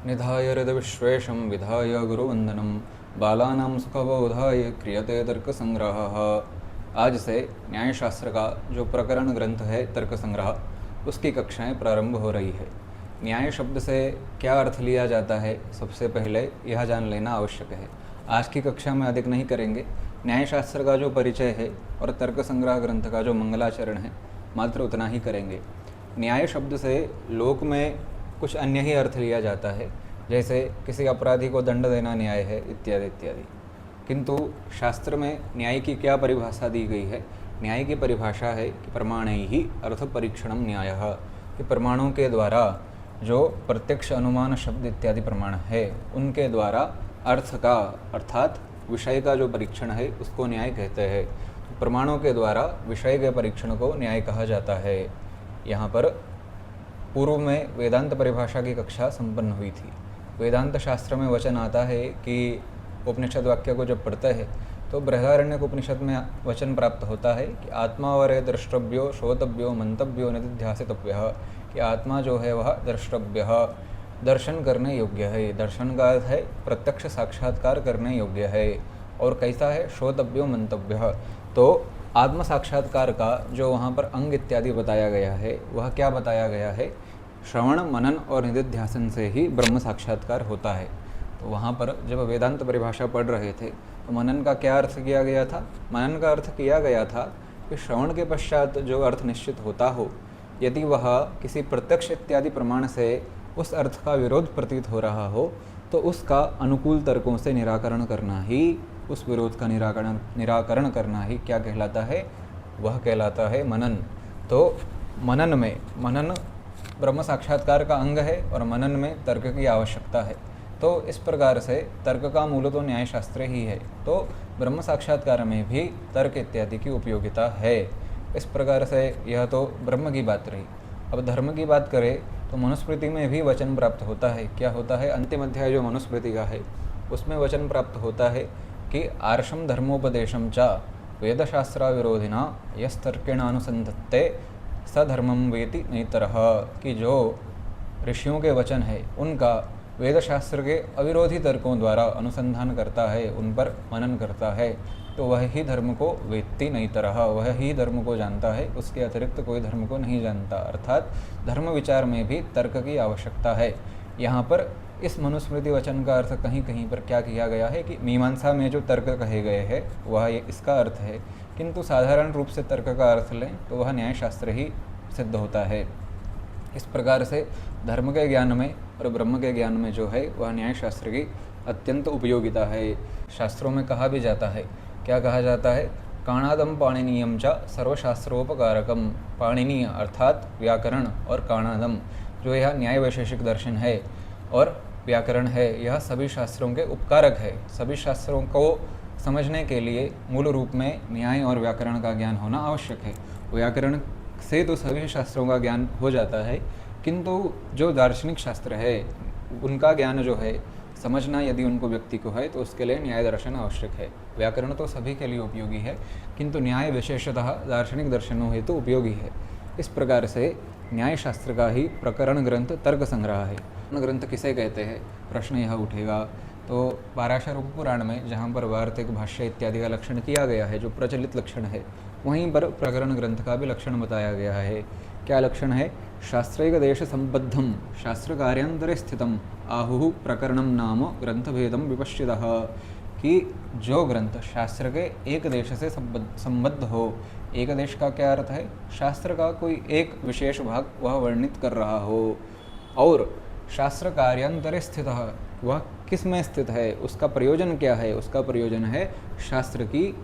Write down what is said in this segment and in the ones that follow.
निधाय हृदविश्वेशं विधाय गुरुवंदनम बालानां सुखबोधाय क्रियते तर्क संग्रह। आज से न्यायशास्त्र का जो प्रकरण ग्रंथ है तर्क संग्रह, उसकी कक्षाएं प्रारंभ हो रही है। न्याय शब्द से क्या अर्थ लिया जाता है, सबसे पहले यह जान लेना आवश्यक है। आज की कक्षा में अधिक नहीं करेंगे। न्यायशास्त्र का जो परिचय है और तर्क संग्रह ग्रंथ का जो मंगलाचरण है, मात्र उतना ही करेंगे। न्याय शब्द से लोक में कुछ अन्य ही अर्थ लिया जाता है, जैसे किसी अपराधी को दंड देना न्याय है, इत्यादि इत्यादि। किंतु शास्त्र में न्याय की क्या परिभाषा दी गई है? न्याय की परिभाषा है कि प्रमाणैहि अर्थ परीक्षणम न्यायः, कि प्रमाणों के द्वारा जो प्रत्यक्ष अनुमान शब्द इत्यादि प्रमाण है, उनके द्वारा अर्थ का अर्थात विषय का जो परीक्षण है उसको न्याय कहते हैं। प्रमाणों के द्वारा विषय के परीक्षण को न्याय कहा जाता है। यहाँ पर पूर्व में वेदांत परिभाषा की कक्षा संपन्न हुई थी। वेदांत शास्त्र में वचन आता है कि उपनिषद वाक्य को जब पढ़ते हैं तो बृहदारण्यक उपनिषद में वचन प्राप्त होता है कि आत्मा वरे द्रष्टव्यो श्रोतव्यो मंतव्यो निधिध्यासितव्यः, कि आत्मा जो है वह द्रष्टव्य, दर्शन करने योग्य है। दर्शन का अर्थ है प्रत्यक्ष साक्षात्कार करने योग्य है। और कैसा है? श्रोतव्यो मंतव्य। तो आत्म साक्षात्कार का जो वहाँ पर अंग इत्यादि बताया गया है, वह क्या बताया गया है? श्रवण, मनन और निधिध्यासन से ही ब्रह्म साक्षात्कार होता है। तो वहाँ पर जब वेदांत परिभाषा पढ़ रहे थे तो मनन का क्या अर्थ किया गया था? मनन का अर्थ किया गया था कि श्रवण के पश्चात जो अर्थ निश्चित होता हो, यदि वह किसी प्रत्यक्ष इत्यादि प्रमाण से उस अर्थ का विरोध प्रतीत हो रहा हो, तो उसका अनुकूल तर्कों से निराकरण करना ही, उस विरोध का निराकरण करना ही क्या कहलाता है? वह कहलाता है मनन। तो मनन ब्रह्म साक्षात्कार का अंग है और मनन में तर्क की आवश्यकता है। तो इस प्रकार से तर्क का मूल तो न्यायशास्त्र ही है, तो ब्रह्म साक्षात्कार में भी तर्क इत्यादि की उपयोगिता है। इस प्रकार से यह तो ब्रह्म की बात रही। अब धर्म की बात करें तो मनुस्मृति में भी वचन प्राप्त होता है। क्या होता है? अंतिम अध्याय जो मनुस्मृति का है उसमें वचन प्राप्त होता है कि आर्षम धर्मोपदेशम च वेदशास्त्रा विरोधिना यस्तर्केणानुसंधत्ते स धर्मम वेति नेतरः, कि जो ऋषियों के वचन है उनका वेदशास्त्र के अविरोधी तर्कों द्वारा अनुसंधान करता है, उन पर मनन करता है, तो वह ही धर्म को वेत्ति नेतरः, वह ही धर्म को जानता है, उसके अतिरिक्त कोई धर्म को नहीं जानता। अर्थात धर्म विचार में भी तर्क की आवश्यकता है। यहाँ पर इस मनुस्मृति वचन का अर्थ कहीं कहीं पर क्या किया गया है कि मीमांसा में जो तर्क कहे गए हैं वह इसका अर्थ है, किंतु साधारण रूप से तर्क का अर्थ लें तो वह न्यायशास्त्र ही सिद्ध होता है। इस प्रकार से धर्म के ज्ञान में और ब्रह्म के ज्ञान में जो है वह न्यायशास्त्र की अत्यंत उपयोगिता है। शास्त्रों में कहा भी जाता है, क्या कहा जाता है? काणादम पाणिनीयम च सर्वशास्त्रोपकारकम। पाणिनीय अर्थात व्याकरण और काणादम जो यह न्याय वैशेषिक दर्शन है और व्याकरण है, यह सभी शास्त्रों के उपकारक है। सभी शास्त्रों को समझने के लिए मूल रूप में न्याय और व्याकरण का ज्ञान होना आवश्यक है। व्याकरण से तो सभी शास्त्रों का ज्ञान हो जाता है, किंतु जो दार्शनिक शास्त्र है उनका ज्ञान जो है समझना यदि उनको व्यक्ति को है तो उसके लिए न्याय दर्शन आवश्यक है। व्याकरण तो सभी के लिए उपयोगी है, किंतु न्याय विशेषतः दार्शनिक दर्शनों हेतु उपयोगी है। इस प्रकार से न्यायशास्त्र का ही प्रकरण ग्रंथ तर्क संग्रह है। ग्रंथ किसे कहते हैं, प्रश्न यह उठेगा। तो पाराशर उपपुराण में जहाँ पर वार्तिक, भाष्य इत्यादि का लक्षण किया गया है, जो प्रचलित लक्षण है, वहीं पर प्रकरण ग्रंथ का भी लक्षण बताया गया है। क्या लक्षण है? शास्त्रैक देश संबद्धम शास्त्र कार्यांतरे स्थितम आहुः प्रकरणम नाम ग्रंथभेदम विपश्चितः, कि जो ग्रंथ शास्त्र के एक देश से संबद्ध हो। एक देश का क्या अर्थ है? शास्त्र का कोई एक विशेष भाग वह वर्णित कर रहा हो, और शास्त्र कार्यांतरे स्थित, वह किस में स्थित है, उसका प्रयोजन क्या है? उसका प्रयोजन है शास्त्र की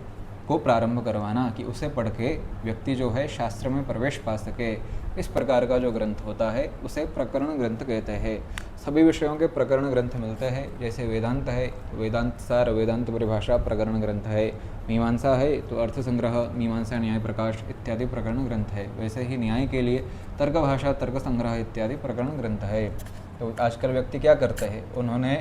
को प्रारंभ करवाना, कि उसे पढ़ के व्यक्ति जो है शास्त्र में प्रवेश पा सके। इस प्रकार का जो ग्रंथ होता है उसे प्रकरण ग्रंथ कहते हैं। सभी विषयों के प्रकरण ग्रंथ मिलते हैं। जैसे वेदांत है, वेदांत सार, वेदांत परिभाषा प्रकरण ग्रंथ है। मीमांसा है तो अर्थ संग्रह, मीमांसा न्याय प्रकाश इत्यादि प्रकरण ग्रंथ है। वैसे ही न्याय के लिए तर्क भाषा, तर्क संग्रह इत्यादि प्रकरण ग्रंथ है। तो आजकल व्यक्ति क्या करते हैं, उन्होंने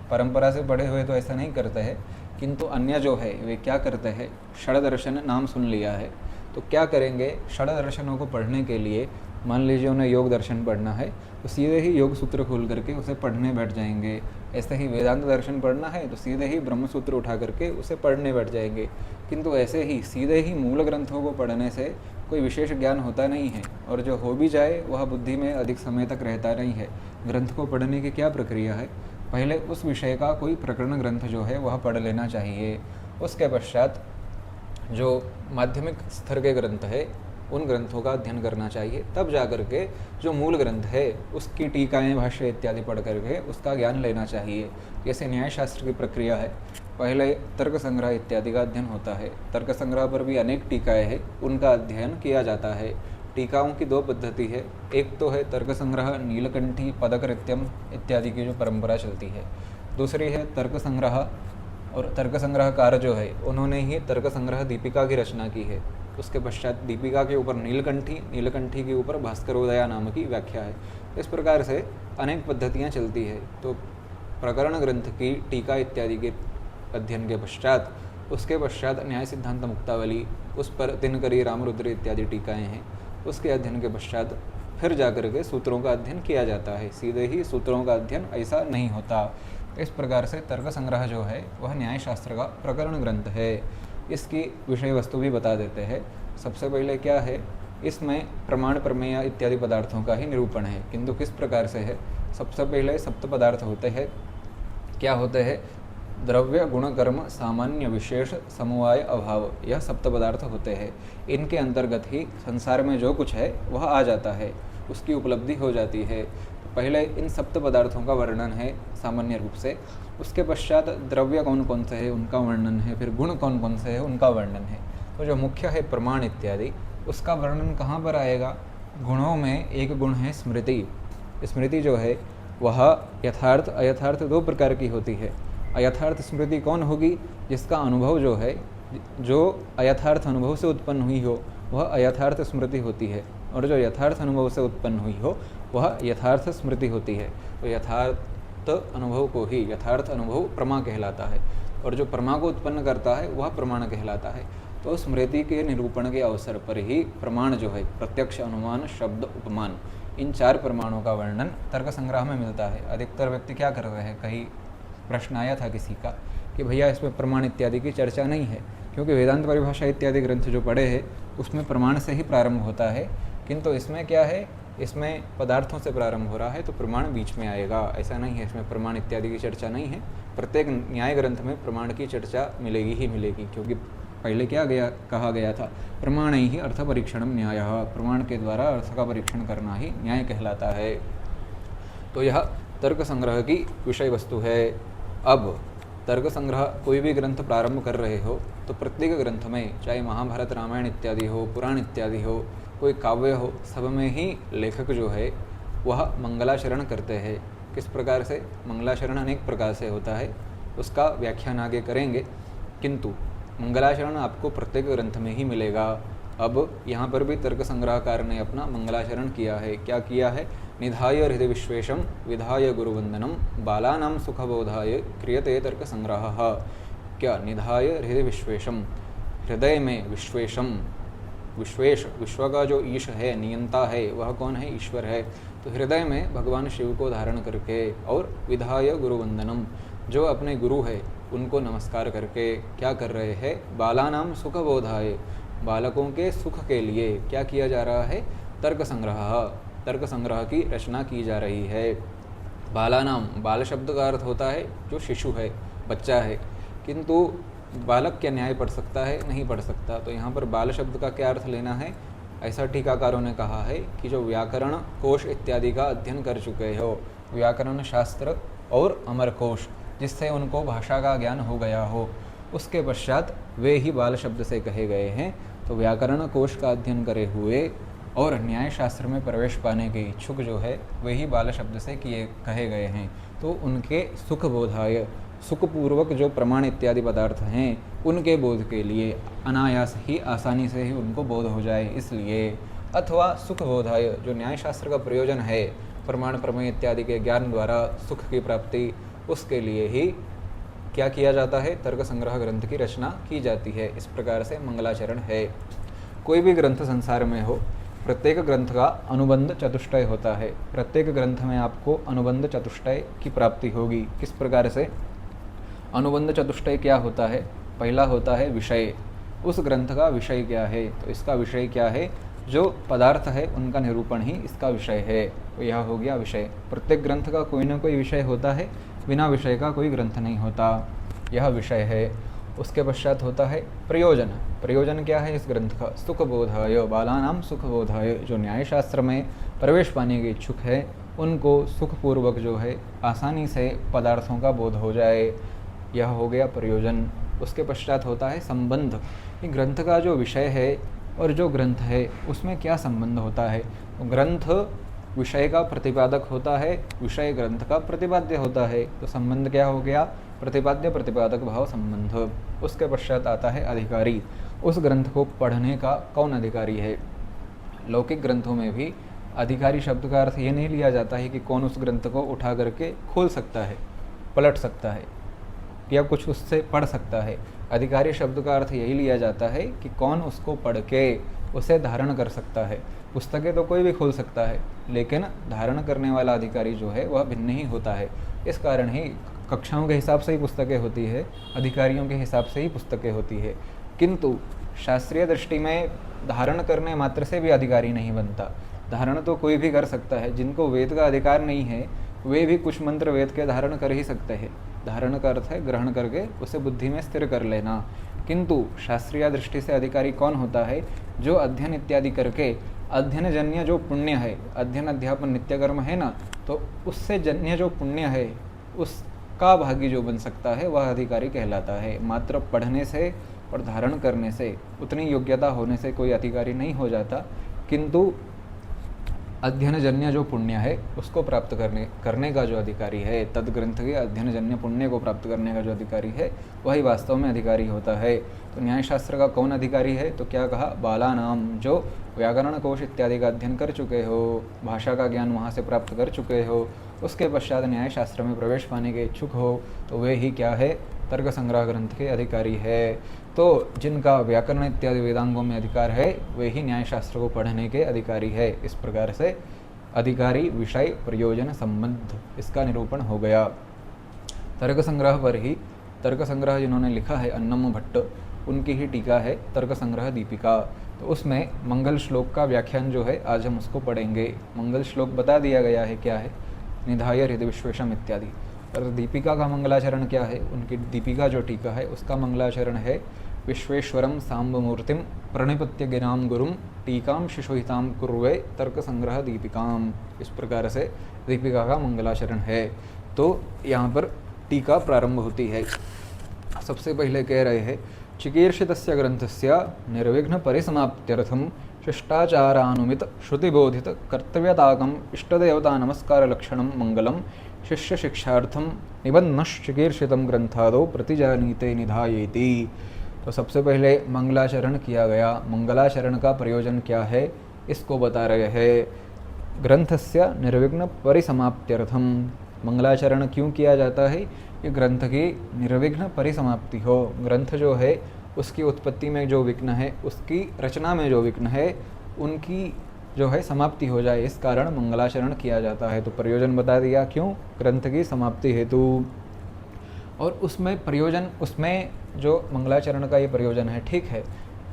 परंपरा से पढ़े हुए तो ऐसा नहीं करते हैं, किंतु अन्य जो है वे क्या करते हैं, षड दर्शन नाम सुन लिया है तो क्या करेंगे, षड दर्शनों को पढ़ने के लिए मान लीजिए उन्हें योग दर्शन पढ़ना है तो सीधे ही योग सूत्र खोल करके उसे पढ़ने बैठ जाएंगे। ऐसे ही वेदांत दर्शन पढ़ना है तो सीधे ही ब्रह्म सूत्र उठा करके उसे पढ़ने बैठ जाएंगे। किंतु ऐसे ही सीधे ही मूल ग्रंथों को पढ़ने से कोई विशेष ज्ञान होता नहीं है, और जो हो भी जाए वह बुद्धि में अधिक समय तक रहता नहीं है। ग्रंथ को पढ़ने की क्या प्रक्रिया है, पहले उस विषय का कोई प्रकरण ग्रंथ जो है वह पढ़ लेना चाहिए। उसके पश्चात जो माध्यमिक स्तर के ग्रंथ है उन ग्रंथों का अध्ययन करना चाहिए। तब जाकर के जो मूल ग्रंथ है उसकी टीकाएँ, भाष्य इत्यादि पढ़ करके उसका ज्ञान लेना चाहिए। जैसे न्यायशास्त्र की प्रक्रिया है, पहले तर्क संग्रह इत्यादि का अध्ययन होता है। तर्क संग्रह पर भी अनेक टीकाएँ हैं, उनका अध्ययन किया जाता है। टीकाओं की दो पद्धति है, एक तो है तर्क संग्रह नीलकंठी पदकृत्यम इत्यादि की जो परंपरा चलती है, दूसरी है तर्क संग्रह, और तर्क संग्रहकार जो है उन्होंने ही तर्क संग्रह दीपिका की रचना की है। उसके पश्चात दीपिका के ऊपर नीलकंठी, नीलकंठी के ऊपर भास्करोदया नाम की व्याख्या है। इस प्रकार से अनेक पद्धतियाँ चलती है। तो प्रकरण ग्रंथ की टीका इत्यादि के अध्ययन के पश्चात, उसके पश्चात न्याय सिद्धांत मुक्तावली, उस पर दिनकरी, रामरुद्र इत्यादि टीकाएँ हैं, उसके अध्ययन के पश्चात फिर जाकर के सूत्रों का अध्ययन किया जाता है। सीधे ही सूत्रों का अध्ययन ऐसा नहीं होता। इस प्रकार से तर्क संग्रह जो है वह न्यायशास्त्र का प्रकरण ग्रंथ है। इसकी विषय वस्तु भी बता देते हैं। सबसे पहले क्या है, इसमें प्रमाण, प्रमेय इत्यादि पदार्थों का ही निरूपण है, किंतु किस प्रकार से है। सबसे पहले सप्त पदार्थ होते हैं। क्या होते हैं, द्रव्य, गुण, कर्म, सामान्य, विशेष, समवाय, अभाव, यह सप्त पदार्थ होते हैं। इनके अंतर्गत ही संसार में जो कुछ है वह आ जाता है, उसकी उपलब्धि हो जाती है। पहले इन सप्त पदार्थों का वर्णन है सामान्य रूप से, उसके पश्चात द्रव्य कौन कौन से है उनका वर्णन है, फिर गुण कौन कौन से है उनका वर्णन है। तो जो मुख्य है प्रमाण इत्यादि, उसका वर्णन कहाँ पर आएगा। गुणों में एक गुण है स्मृति। स्मृति जो है वह यथार्थ अयथार्थ दो प्रकार की होती है। अयथार्थ स्मृति कौन होगी, जिसका अनुभव जो है, जो अयथार्थ अनुभव से उत्पन्न हुई हो वह अयथार्थ स्मृति होती है, और जो यथार्थ अनुभव से उत्पन्न हुई हो वह यथार्थ स्मृति होती है। तो यथार्थ अनुभव को ही यथार्थ अनुभव प्रमा कहलाता है, और जो प्रमा को उत्पन्न करता है वह प्रमाण कहलाता है। तो स्मृति के निरूपण के अवसर पर ही प्रमाण जो है, प्रत्यक्ष, अनुमान, शब्द, उपमान, इन चार प्रमाणों का वर्णन तर्क संग्रह में मिलता है। अधिकतर व्यक्ति क्या कर रहे हैं, कहीं प्रश्न आया था किसी का कि भैया इसमें प्रमाण इत्यादि की चर्चा नहीं है, क्योंकि वेदांत परिभाषा इत्यादि ग्रंथ जो पढ़े हैं उसमें प्रमाण से ही प्रारंभ होता है, किंतु इसमें क्या है, इसमें पदार्थों से प्रारंभ हो रहा है, तो प्रमाण बीच में आएगा। ऐसा नहीं है, इसमें प्रमाण इत्यादि की चर्चा नहीं है। प्रत्येक न्याय ग्रंथ में प्रमाण की चर्चा मिलेगी ही मिलेगी, क्योंकि पहले क्या कहा गया था, प्रमाण ही अर्थ परीक्षणम न्याय, प्रमाण के द्वारा अर्थ का परीक्षण करना ही न्याय कहलाता है। तो यह तर्क संग्रह की विषय वस्तु है। अब तर्क संग्रह कोई भी ग्रंथ प्रारंभ कर रहे हो तो प्रत्येक ग्रंथ में, चाहे महाभारत, रामायण इत्यादि हो, पुराण इत्यादि हो, कोई काव्य हो, सब में ही लेखक जो है वह मंगलाचरण करते हैं। किस प्रकार से मंगलाचरण अनेक प्रकार से होता है, उसका व्याख्यान आगे करेंगे, किंतु मंगलाचरण आपको प्रत्येक ग्रंथ में ही मिलेगा। अब यहाँ पर भी तर्क संग्रहकार ने अपना मंगलाचरण किया है। क्या किया है, निधाय हृदय विश्वेशम विधाय गुरुवंदनम बालानाम सुखबोधाय क्रियते तर्क संग्रह। क्या, निधाय हृदय विश्वेशम, हृदय में विश्वेशम, विश्वेश, विश्व का जो ईश है, नियंता है, वह कौन है, ईश्वर है। तो हृदय में भगवान शिव को धारण करके, और विधाय गुरुवंदनम, जो अपने गुरु है उनको नमस्कार करके क्या कर रहे हैं, बालानाम सुखबोधाय, बालकों के सुख के लिए क्या किया जा रहा है, तर्क संग्रह, तर्क संग्रह की रचना की जा रही है। बालानाम, बाल शब्द का अर्थ होता है जो शिशु है, बच्चा है, किंतु बालक क्या न्याय पढ़ सकता है, नहीं पढ़ सकता। तो यहाँ पर बाल शब्द का क्या अर्थ लेना है, ऐसा टीकाकारों ने कहा है कि जो व्याकरण कोश इत्यादि का अध्ययन कर चुके हो, व्याकरण शास्त्र और अमर कोश, जिससे उनको भाषा का ज्ञान हो गया हो, उसके पश्चात वे ही बाल शब्द से कहे गए हैं। तो व्याकरण कोश का अध्ययन करे हुए और न्याय शास्त्र में प्रवेश पाने के इच्छुक जो है वे ही बाल शब्द से कहे गए हैं। तो उनके सुख बोधाय, सुखपूर्वक जो प्रमाण इत्यादि पदार्थ हैं उनके बोध के लिए अनायास ही, आसानी से ही उनको बोध हो जाए इसलिए, अथवा सुख बोधाय, जो न्याय शास्त्र का प्रयोजन है प्रमाण प्रमेय इत्यादि के ज्ञान द्वारा सुख की प्राप्ति, उसके लिए ही क्या किया जाता है, तर्क संग्रह ग्रंथ की रचना की जाती है। इस प्रकार से मंगलाचरण है। कोई भी ग्रंथ संसार में हो, प्रत्येक ग्रंथ का अनुबंध चतुष्टय होता है। प्रत्येक ग्रंथ में आपको अनुबंध चतुष्टय की प्राप्ति होगी। किस प्रकार से? अनुबंध चतुष्टय क्या होता है? पहला होता है विषय। उस ग्रंथ का विषय क्या है? तो इसका विषय क्या है? जो पदार्थ है उनका निरूपण ही इसका विषय है। तो यह हो गया विषय। प्रत्येक ग्रंथ का कोई ना कोई विषय होता है, बिना विषय का कोई ग्रंथ नहीं होता। यह विषय है। उसके पश्चात होता है प्रयोजन। प्रयोजन क्या है इस ग्रंथ का? सुखबोधाय, बालानाम सुखबोधाय। जो न्यायशास्त्र में प्रवेश पाने के इच्छुक है उनको सुखपूर्वक जो है आसानी से पदार्थों का बोध हो जाए, यह हो गया प्रयोजन। उसके पश्चात होता है संबंध। ये ग्रंथ का जो विषय है और जो ग्रंथ है उसमें क्या संबंध होता है? तो ग्रंथ विषय का प्रतिपादक होता है, विषय ग्रंथ का प्रतिपाद्य होता है। तो संबंध क्या हो गया? प्रतिपाद्य प्रतिपादक भाव संबंध। उसके पश्चात आता है अधिकारी। उस ग्रंथ को पढ़ने का कौन अधिकारी है? लौकिक ग्रंथों में भी अधिकारी शब्द का अर्थ ये नहीं लिया जाता है कि कौन उस ग्रंथ को उठा करके खोल सकता है, पलट सकता है या कुछ उससे पढ़ सकता है। अधिकारी शब्द का अर्थ यही लिया जाता है कि कौन उसको पढ़ के उसे धारण कर सकता है। पुस्तकें तो कोई भी खोल सकता है, लेकिन धारण करने वाला अधिकारी जो है वह भिन्न ही होता है। इस कारण ही कक्षाओं के हिसाब से ही पुस्तकें होती है, अधिकारियों के हिसाब से ही पुस्तकें होती है। किंतु शास्त्रीय दृष्टि में धारण करने मात्र से भी अधिकारी नहीं बनता। धारण तो कोई भी कर सकता है। जिनको वेद का अधिकार नहीं है वे भी कुछ मंत्र वेद के धारण कर ही सकते हैं। धारण का अर्थ है ग्रहण करके उसे बुद्धि में स्थिर कर लेना। किंतु शास्त्रीय दृष्टि से अधिकारी कौन होता है? जो अध्ययन इत्यादि करके अध्ययन जन्य जो पुण्य है, अध्ययन अध्यापन नित्य कर्म है ना, तो उससे जन्य जो पुण्य है उसका भागी जो बन सकता है वह अधिकारी कहलाता है। मात्र पढ़ने से और धारण करने से, उतनी योग्यता होने से कोई अधिकारी नहीं हो जाता। किंतु अध्ययन जन्य जो पुण्य है उसको प्राप्त करने का जो अधिकारी है, तद ग्रंथ के अध्ययन जन्य पुण्य को प्राप्त करने का जो अधिकारी है वही वास्तव में अधिकारी होता है। तो न्यायशास्त्र का कौन अधिकारी है? तो क्या कहा? बालानाम, जो व्याकरण कोश इत्यादि का अध्ययन कर चुके हो, भाषा का ज्ञान वहाँ से प्राप्त कर चुके हो, उसके पश्चात न्यायशास्त्र में प्रवेश पाने के इच्छुक हो, तो वे ही क्या है? तर्क संग्रह ग्रंथ के अधिकारी है। तो जिनका व्याकरण इत्यादि वेदांगों में अधिकार है वे ही न्यायशास्त्र को पढ़ने के अधिकारी है। इस प्रकार से अधिकारी, विषय, प्रयोजन, संबंध, इसका निरूपण हो गया। तर्क संग्रह पर ही, तर्क संग्रह जिन्होंने लिखा है अन्नम भट्ट, उनकी ही टीका है तर्क संग्रह दीपिका। तो उसमें मंगल श्लोक का व्याख्यान जो है आज हम उसको पढ़ेंगे। मंगल श्लोक बता दिया गया है क्या है? निधाय हृदय विश्वेशम इत्यादि। और दीपिका का मंगलाचरण क्या है? उनकी दीपिका जो टीका है उसका मंगलाचरण है विश्वेश्वरम सांबमूर्तिम प्रणिपत्य गिराम गुरुम टीकाम शिशुहिताम कुर्वे तर्क संग्रह दीपिकाम। इस प्रकार से दीपिका का मंगलाचरण है। तो यहाँ पर टीका प्रारंभ होती है। सबसे पहले कह रहे हैं चिकीर्षितस्य ग्रंथस्य निर्विघ्न परिसमाप्त्यर्थम शिष्टाचारानुमित श्रुतिबोधित कर्तव्यताकम इष्टदेवता नमस्कार लक्षणम मंगलम शिष्य शिक्षार्थम निबन्नश्चिकीर्षितम ग्रंथादो प्रतिजानीते निधायेति। तो सबसे पहले मंगलाचरण किया गया। मंगलाचरण का प्रयोजन क्या है इसको बता रहे हैं। ग्रंथस्य निर्विघ्न परिसमाप्त्यर्थम, मंगलाचरण क्यों किया जाता है? कि ग्रंथ की निर्विघ्न परिसमाप्ति हो। ग्रंथ जो है उसकी उत्पत्ति में जो विघ्न है, उसकी रचना में जो विघ्न है, उनकी जो है समाप्ति हो जाए, इस कारण मंगलाचरण किया जाता है। तो प्रयोजन बता दिया क्यों? ग्रंथ की समाप्ति हेतु। और उसमें प्रयोजन, उसमें जो मंगलाचरण का ये प्रयोजन है, ठीक है,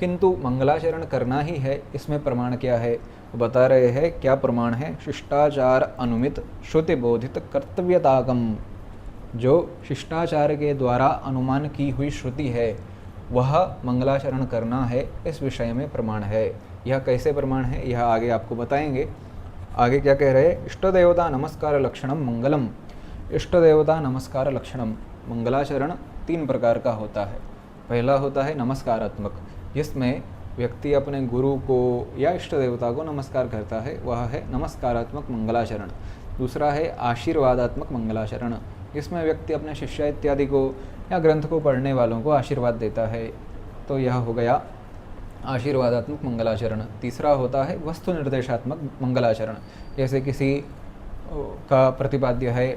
किंतु मंगलाचरण करना ही है, इसमें प्रमाण क्या है? तो बता रहे हैं क्या प्रमाण है? शिष्टाचार अनुमित श्रुति बोधित कर्तव्यताकम, जो शिष्टाचार के द्वारा अनुमान की हुई श्रुति है वह मंगलाचरण करना है, इस विषय में प्रमाण है। यह कैसे प्रमाण है यह आगे आपको बताएंगे। आगे क्या कह रहे हैं? इष्ट देवता नमस्कार लक्षणम मंगलम। इष्ट देवता नमस्कार लक्षणम, मंगलाचरण 3 प्रकार का होता है। पहला होता है नमस्कारात्मक, जिसमें व्यक्ति अपने गुरु को या इष्ट देवता को नमस्कार करता है, वह है नमस्कारात्मक मंगलाचरण। दूसरा है आशीर्वादात्मक मंगलाचरण, जिसमें व्यक्ति अपने शिष्य इत्यादि को या ग्रंथ को पढ़ने वालों को आशीर्वाद देता है, तो यह हो गया आशीर्वादात्मक मंगलाचरण। तीसरा होता है वस्तु निर्देशात्मक मंगलाचरण, जैसे किसी का प्रतिपाद्य है,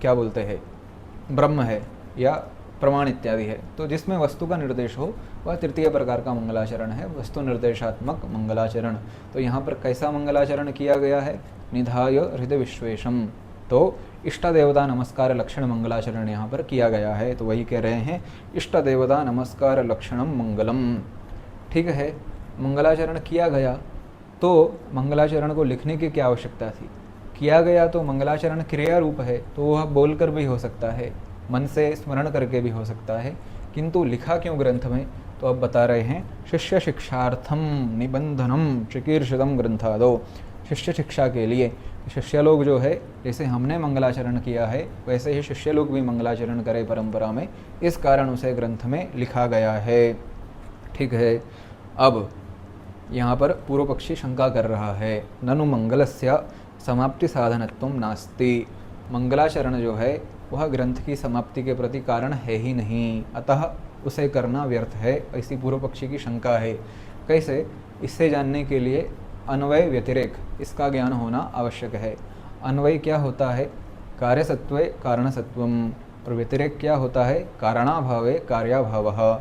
क्या बोलते हैं, ब्रह्म है या प्रमाण इत्यादि है। तो जिसमें वस्तु का निर्देश हो वह तृतीय प्रकार का मंगलाचरण है, वस्तु निर्देशात्मक मंगलाचरण। तो यहाँ पर कैसा मंगलाचरण किया गया है? निधाय हृदय विश्वेशम, तो इष्ट देवता नमस्कार लक्षण मंगलाचरण यहाँ पर किया गया है। तो वही कह रहे हैं इष्ट देवता नमस्कार लक्षणम मंगलम। ठीक है, मंगलाचरण किया गया, तो मंगलाचरण को लिखने की क्या आवश्यकता थी? किया गया तो मंगलाचरण क्रिया रूप है, तो वह बोलकर भी हो सकता है, मन से स्मरण करके भी हो सकता है, किंतु लिखा क्यों ग्रंथ में? तो अब बता रहे हैं शिष्य शिक्षार्थम निबंधनम चिकीर्षितम ग्रंथादो, शिष्य शिक्षा के लिए। शिष्य लोग जो है, जैसे हमने मंगलाचरण किया है वैसे ही शिष्य लोग भी मंगलाचरण करें परंपरा में, इस कारण उसे ग्रंथ में लिखा गया है। ठीक है, अब यहाँ पर पूर्व पक्षी शंका कर रहा है, ननु मंगलस्य समाप्ति साधनत्वम नास्ति, मंगलाचरण जो है वह ग्रंथ की समाप्ति के प्रति कारण है ही नहीं, अतः उसे करना व्यर्थ है, ऐसी पूर्व पक्षी की शंका है। कैसे? इससे जानने के लिए अन्वय व्यतिरेक इसका ज्ञान होना आवश्यक है। अन्वय क्या होता है? कार्यसत्वे कारणसत्वम, और व्यतिरेक क्या होता है? कारणाभावे कार्याभावः।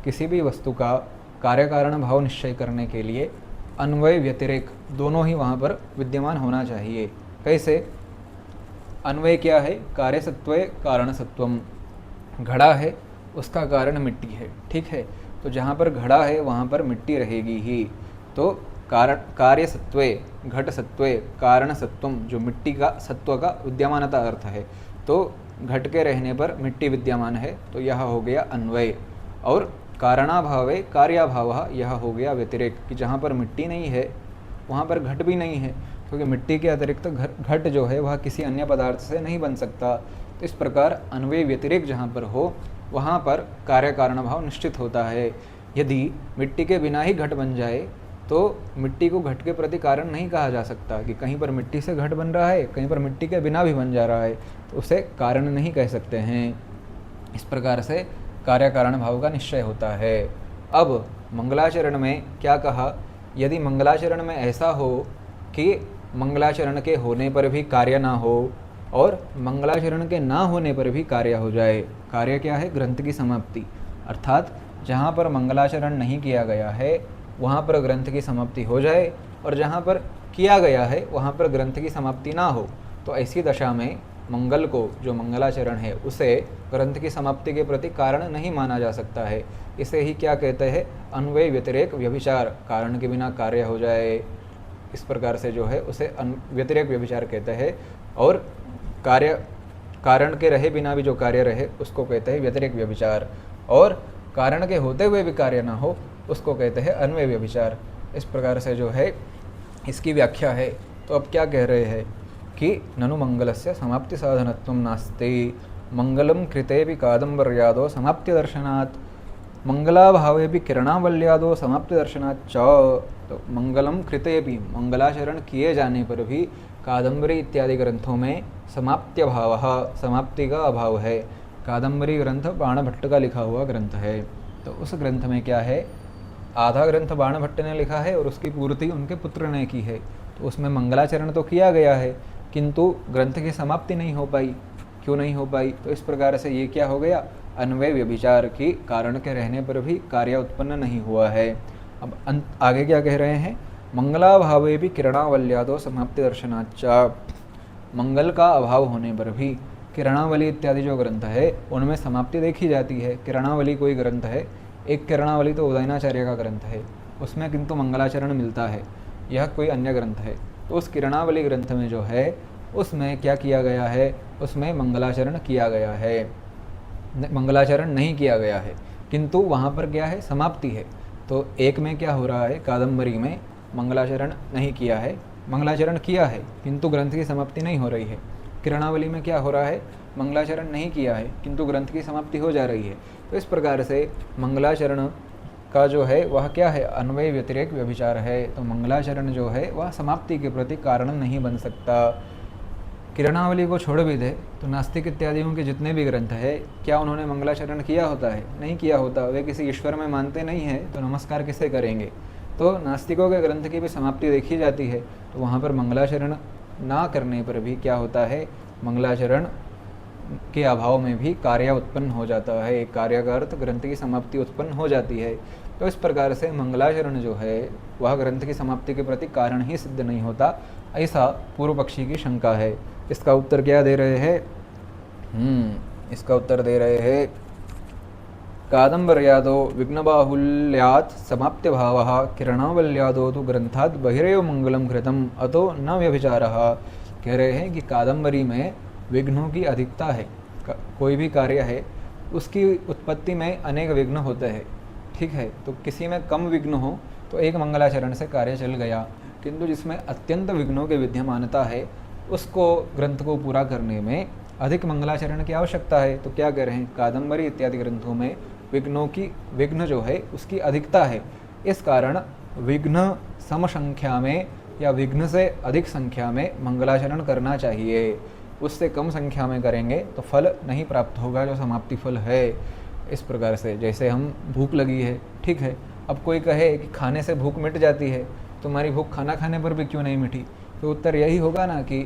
किसी भी वस्तु का कार्य कारण भाव निश्चय करने के लिए अन्वय व्यतिरेक दोनों ही वहाँ पर विद्यमान होना चाहिए। कैसे? अन्वय क्या है? कार्यसत्वे कारणसत्वम, घड़ा है उसका कारण मिट्टी है, ठीक है, तो जहाँ पर घड़ा है वहाँ पर मिट्टी रहेगी ही। तो कार्य सत्वे घट सत्वे कारण सत्वम, जो मिट्टी का सत्व का विद्यमानता अर्थ है, तो घट के रहने पर मिट्टी विद्यमान है, तो यह हो गया अन्वय। और कारणाभावे कार्याभाव, यह हो गया व्यतिरेक, कि जहाँ पर मिट्टी नहीं है वहाँ पर घट भी नहीं है, क्योंकि मिट्टी के अतिरिक्त घट जो है वह किसी अन्य पदार्थ से नहीं बन सकता। तो इस प्रकार अन्वय व्यतिरेक जहाँ पर हो वहाँ पर कार्य कारण भाव निश्चित होता है। यदि मिट्टी के बिना ही घट बन जाए तो मिट्टी को घट के प्रति कारण नहीं कहा जा सकता, कि कहीं पर मिट्टी से घट बन रहा है, कहीं पर मिट्टी के बिना भी बन जा रहा है, तो उसे कारण नहीं कह सकते हैं। इस प्रकार से कार्य कारण भाव का निश्चय होता है। अब मंगलाचरण में क्या कहा? यदि मंगलाचरण में ऐसा हो कि मंगलाचरण के होने पर भी कार्य ना हो और मंगलाचरण के ना होने पर भी कार्य हो जाए। कार्य क्या है? ग्रंथ की समाप्ति, अर्थात जहाँ पर मंगलाचरण नहीं किया गया है वहाँ पर ग्रंथ की समाप्ति हो जाए, और जहाँ पर किया गया है वहाँ पर ग्रंथ की समाप्ति ना हो, तो ऐसी दशा में मंगल को, जो मंगलाचरण है, उसे ग्रंथ की समाप्ति के प्रति कारण नहीं माना जा सकता है। इसे ही क्या कहते हैं? अन्वय व्यतिरेक व्यभिचार, कारण के बिना कार्य हो जाए, इस प्रकार से जो है उसे व्यतिरेक व्यभिचार कहते हैं। और कारण के रहे बिना भी जो कार्य रहे उसको कहते हैं व्यतिरेक व्यभिचार, और कारण के होते हुए भी कार्य ना हो उसको कहते हैं अन्वय व्यभिचार। इस प्रकार से जो है इसकी व्याख्या है। तो अब क्या कह रहे हैं कि ननु मंगलस्य समाप्ति साधनत्वं नास्ति, मंगलम कृतेपि कादंबर्यादो समाप्ति दर्शनात्, मंगलाभावे भी किरणावल्यादो समाप्ति दर्शनात् च। तो मंगलम कृतेपि, मंगलाचरण किए जाने पर भी कादंबरी इत्यादि ग्रंथों में समाप्त्य भाव, समाप्ति का अभाव है। कादंबरी ग्रंथ बाणभट्ट का लिखा हुआ ग्रंथ है, तो उस ग्रंथ में क्या है? आधा ग्रंथ बाणभट्ट ने लिखा है और उसकी पूर्ति उनके पुत्र ने की है, तो उसमें मंगलाचरण तो किया गया है किंतु ग्रंथ की समाप्ति नहीं हो पाई। क्यों नहीं हो पाई? तो इस प्रकार से ये क्या हो गया? अन्वय व्यभिचार, की कारण के रहने पर भी कार्य उत्पन्न नहीं हुआ है। अब आगे क्या कह रहे हैं? मंगलाभावे भी किरणावल्यादो समाप्ति दर्शनाच्चा, मंगल का अभाव होने पर भी किरणावली इत्यादि जो ग्रंथ है उनमें समाप्ति देखी जाती है। किरणावली कोई ग्रंथ है, एक किरणावली तो उदयनाचार्य का ग्रंथ है, उसमें किंतु मंगलाचरण मिलता है, यह कोई अन्य ग्रंथ है। तो उस किरणावली ग्रंथ में जो है उसमें क्या किया गया है? उसमें मंगलाचरण किया गया है, मंगलाचरण नहीं किया गया है, किंतु वहाँ पर क्या है? समाप्ति है। तो एक में क्या हो रहा है? कादंबरी में मंगलाचरण नहीं किया है, मंगलाचरण किया है किंतु ग्रंथ की समाप्ति नहीं हो रही है। किरणावली में क्या हो रहा है? मंगलाचरण नहीं किया है किंतु ग्रंथ की समाप्ति हो जा रही है। तो इस प्रकार से मंगलाचरण का जो है वह क्या है? अन्वय व्यतिरेक व्यभिचार है। तो मंगलाचरण जो है वह समाप्ति के प्रति कारण नहीं बन सकता। किरणावली को छोड़ भी दे तो नास्तिक इत्यादियों के जितने भी ग्रंथ है, क्या उन्होंने मंगलाचरण किया होता है? नहीं किया होता। वे किसी ईश्वर में मानते नहीं हैं, तो नमस्कार किसे करेंगे? तो नास्तिकों के ग्रंथ की भी समाप्ति देखी जाती है, तो वहाँ पर मंगलाचरण ना करने पर भी क्या होता है? मंगलाचरण के अभाव में भी कार्य उत्पन्न हो जाता है, कार्य का अर्थ ग्रंथ की समाप्ति उत्पन्न हो जाती है। तो इस प्रकार से मंगलाचरण जो है वह ग्रंथ की समाप्ति के प्रति कारण ही सिद्ध नहीं होता, ऐसा पूर्व पक्षी की शंका है। इसका उत्तर क्या दे रहे हैं? इसका उत्तर दे रहे हैं कादंबर्यादो विघ्नबाहुल्यात् समाप्त्य भावः किरणावल्यादो तो ग्रंथात् बहिरेव मंगलम कृतम अतो न व्यभिचारः। कह रहे हैं कि कादंबरी में विघ्नों की अधिकता है। कोई भी कार्य है उसकी उत्पत्ति में अनेक विघ्न होते हैं, ठीक है। तो किसी में कम विघ्न हो तो एक मंगलाचरण से कार्य चल गया, किंतु जिसमें अत्यंत विघ्नों की विद्यमानता है उसको ग्रंथ को पूरा करने में अधिक मंगलाचरण की आवश्यकता है। तो क्या कह रहे हैं? कादंबरी इत्यादि ग्रंथों में विघ्न जो है उसकी अधिकता है, इस कारण विघ्न सम संख्या में या विघ्न से अधिक संख्या में मंगलाचरण करना चाहिए। उससे कम संख्या में करेंगे तो फल नहीं प्राप्त होगा, जो समाप्ति फल है। इस प्रकार से जैसे हम भूख लगी है, ठीक है, अब कोई कहे कि खाने से भूख मिट जाती है, तुम्हारी भूख खाना खाने पर भी क्यों नहीं मिटी? तो उत्तर यही होगा ना कि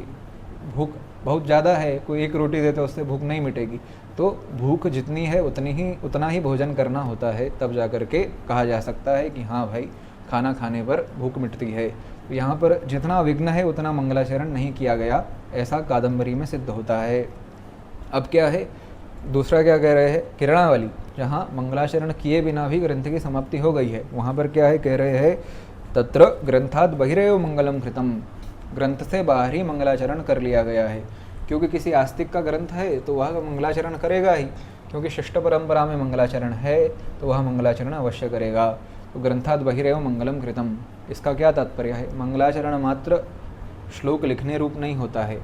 भूख बहुत ज़्यादा है, कोई एक रोटी दे तो उससे भूख नहीं मिटेगी। तो भूख जितनी है उतना ही भोजन करना होता है, तब जा कर के कहा जा सकता है कि हाँ भाई खाना खाने पर भूख मिटती है। तो यहाँ पर जितना विघ्न है उतना मंगलाचरण नहीं किया गया, ऐसा कादंबरी में सिद्ध होता है। अब क्या है, दूसरा क्या कह रहे हैं? किरणावली, जहाँ मंगलाचरण किए बिना भी ग्रंथ की समाप्ति हो गई है, वहाँ पर क्या है? कह रहे हैं तत्र ग्रंथात् बहिरेव मंगलम कृतम, ग्रंथ से बाहर ही मंगलाचरण कर लिया गया है। क्योंकि किसी आस्तिक का ग्रंथ है तो वह मंगलाचरण करेगा ही, क्योंकि शिष्ट परंपरा में मंगलाचरण है तो वह मंगलाचरण अवश्य करेगा। तो ग्रंथात् बहिरेव मंगलम कृतम, इसका क्या तात्पर्य है? मंगलाचरण मात्र श्लोक लिखने रूप नहीं होता है,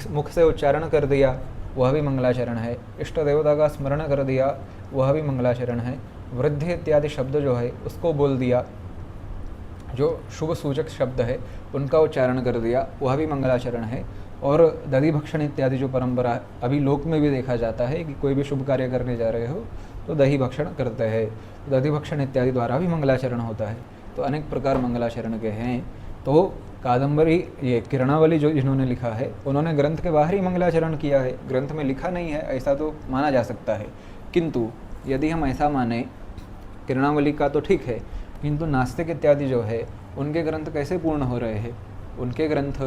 मुख से उच्चारण कर दिया वह भी मंगलाचरण है, इष्ट देवता का स्मरण कर दिया वह भी मंगलाचरण है, वृद्धि इत्यादि शब्द जो है उसको बोल दिया, जो शुभ सूचक शब्द है उनका उच्चारण कर दिया वह भी मंगलाचरण है। और दधि भक्षण इत्यादि जो परंपरा अभी लोक में भी देखा जाता है कि कोई भी शुभ कार्य करने जा रहे हो तो दही भक्षण करते हैं, दधि भक्षण इत्यादि द्वारा भी मंगलाचरण होता है। तो अनेक प्रकार मंगलाचरण के हैं। तो कादंबरी ये किरणावली जो जिन्होंने लिखा है उन्होंने ग्रंथ के बाहर ही मंगलाचरण किया है, ग्रंथ में लिखा नहीं है ऐसा तो माना जा सकता है। किंतु यदि हम ऐसा माने किरणावली का तो ठीक है, किंतु नास्तिक इत्यादि जो है उनके ग्रंथ कैसे पूर्ण हो रहे हैं? उनके ग्रंथ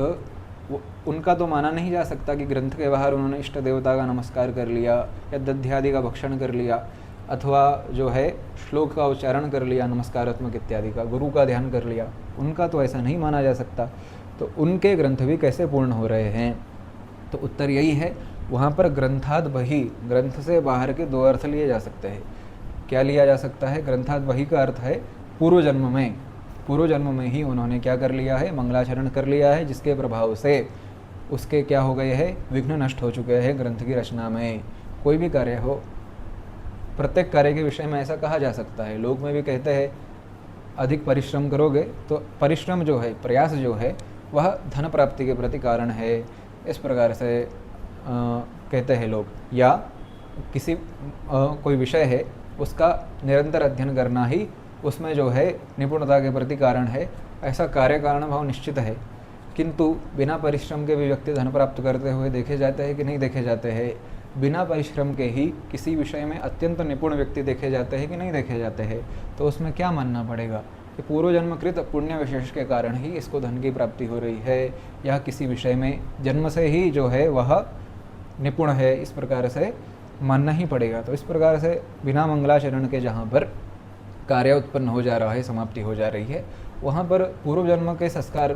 उनका तो माना नहीं जा सकता कि ग्रंथ के बाहर उन्होंने इष्ट देवता का नमस्कार कर लिया या दध्यादि का भक्षण कर लिया, अथवा जो है श्लोक का उच्चारण कर लिया नमस्कारात्मक इत्यादि का, गुरु का ध्यान कर लिया, उनका तो ऐसा नहीं माना जा सकता। तो उनके ग्रंथ भी कैसे पूर्ण हो रहे हैं? तो उत्तर यही है, वहाँ पर ग्रंथाद बही, ग्रंथ से बाहर के दो अर्थ लिए जा सकते हैं। क्या लिया जा सकता है? ग्रंथाद बही का अर्थ है पूर्व जन्म में ही उन्होंने क्या कर लिया है? मंगलाचरण कर लिया है, जिसके प्रभाव से उसके क्या हो गए हैं? विघ्न नष्ट हो चुके हैं ग्रंथ की रचना में। कोई भी कार्य हो, प्रत्येक कार्य के विषय में ऐसा कहा जा सकता है। लोग में भी कहते हैं अधिक परिश्रम करोगे तो परिश्रम जो है, प्रयास जो है, वह धन प्राप्ति के प्रति कारण है, इस प्रकार से कहते हैं लोग। या किसी कोई विषय है उसका निरंतर अध्ययन करना ही उसमें जो है निपुणता के प्रति कारण है, ऐसा कार्य कारण भाव निश्चित है। किंतु बिना परिश्रम के भी व्यक्ति धन प्राप्त करते हुए देखे जाते हैं कि नहीं देखे जाते हैं? बिना परिश्रम के ही किसी विषय में अत्यंत निपुण व्यक्ति देखे जाते हैं कि नहीं देखे जाते हैं? तो उसमें क्या मानना पड़ेगा कि पूर्व जन्मकृत पुण्य विशेष के कारण ही इसको धन की प्राप्ति हो रही है, या किसी विषय में जन्म से ही जो है वह निपुण है, इस प्रकार से मानना ही पड़ेगा। तो इस प्रकार से बिना मंगलाचरण के जहाँ पर कार्य उत्पन्न हो जा रहा है, समाप्ति हो जा रही है, वहाँ पर पूर्व जन्म के संस्कार,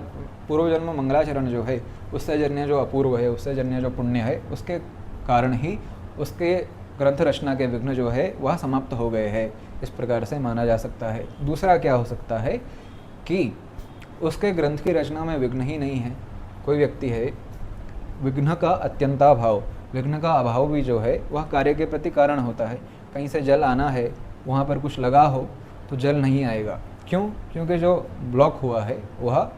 पूर्व जन्म मंगलाचरण जो है उससे जन्य जो अपूर्व है, उससे जन्य जो पुण्य है, उसके कारण ही उसके ग्रंथ रचना के विघ्न जो है वह समाप्त हो गए हैं, इस प्रकार से माना जा सकता है। दूसरा क्या हो सकता है कि उसके ग्रंथ की रचना में विघ्न ही नहीं है। कोई व्यक्ति है, विघ्न का अत्यंताभाव, विघ्न का अभाव भी जो है वह कार्य के प्रति कारण होता है। कहीं से जल आना है, वहाँ पर कुछ लगा हो तो जल नहीं आएगा। क्यों? क्योंकि जो ब्लॉक हुआ है वह